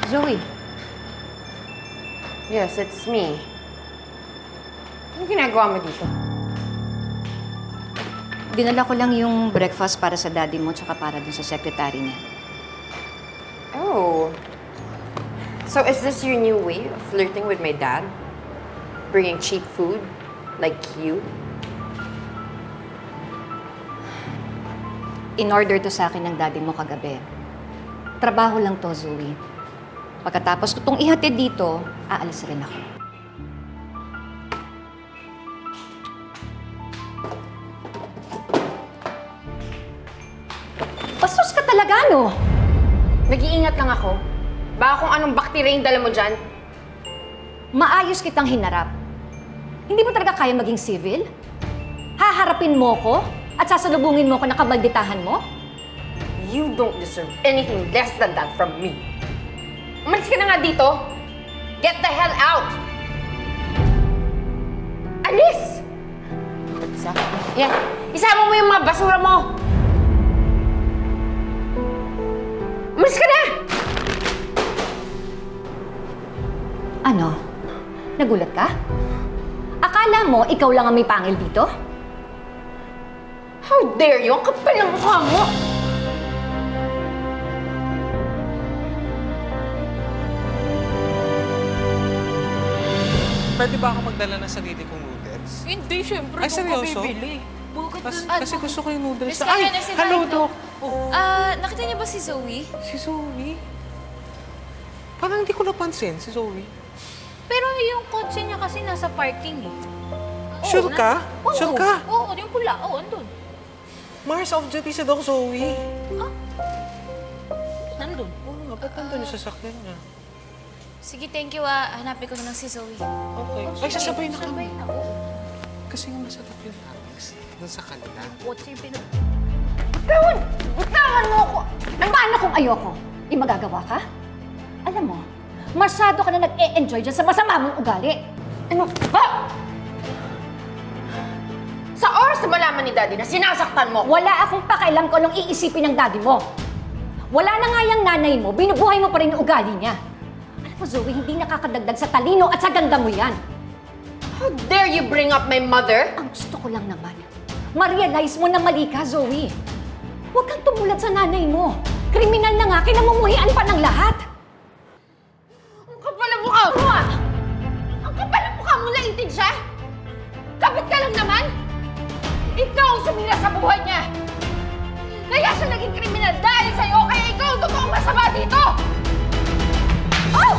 Zoe. Yes, it's me. Anong ginagawa mo dito? Dinala ko lang yung breakfast para sa daddy mo tsaka para dun sa secretary niya. Oh. So is this your new way of flirting with my dad? Bringing cheap food? Like you? In-order to sa akin ng daddy mo kagabi. Trabaho lang to, Zoe. Pagkatapos ko itong ihatid dito, aalis rin ako. Bastos ka talaga, no? Nag-iingat lang ako. Baka kung anong bakterya yung dala mo dyan. Maayos kitang hinarap. Hindi mo talaga kaya maging civil? Haharapin mo ko at sasalubungin mo ko na kabalditahan mo? You don't deserve anything less than that from me. Umalis ka na nga dito. Get the hell out! Alis! Yan, isama mo yung mga basura mo. Umalis ka na! Ano? Nagulat ka? Akala mo ikaw lang ang may pangil dito? How dare you? Ang kapal ng mukha mo! Pwede ba ako magdala ng sarili kong noodles? Hindi, syempre. Ay, seryoso? Bibili. Kasi gusto ko yung noodles. Miss Karen, Ay, si hello, Mike. Doc. Oh, Nakita niyo ba si Zoe? si Zoe? Parang hindi ko napansin, si Zoe. Pero yung kotse niya kasi nasa parking eh. Sure ka? Oo, Sure ka? Oo, yung pula. Oo, andun. Mars of duty si Doc Zoe. Nandun. Oo nga, ba't nandun yung sasakyan niya? Sige, thank you hanapin ko na lang si Zoe. Okay. Ay, sasabay na kami. Sabay na, oo. Kasi nga masarap yung Alex. Doon sa kanila. Kotse yung pinag... Bitawan! Bitawan mo ako! Paano kung ayoko? Di magagawa ka? Alam mo, masyado ka na nag-e-enjoy dyan sa masama mong ugali. Ano ba? Sa oras na malaman ni Daddy na sinasaktan mo, Wala akong pakialam kung anong iisipin ng daddy mo. Wala na nga yung nanay mo, binubuhay mo pa rin yung ugali niya. Alam mo, Zoe, hindi nakakadagdag sa talino at sa ganda mo yan. how dare you bring up my mother? Ang gusto ko lang naman, ma-realize mo na mali ka, Zoe. Huwag kang tumulad sa nanay mo. Kriminal na nga, kinamumuhian pa ng lahat. Ang kapal ng mukha mo ah! Ang kapal ng mukha mo, naintin siya? Kapit ka lang naman? Ikaw ang sumira sa buhay niya! Kaya siya naging kriminal dahil sa'yo, kaya ikaw ang totoong masama dito! Oh!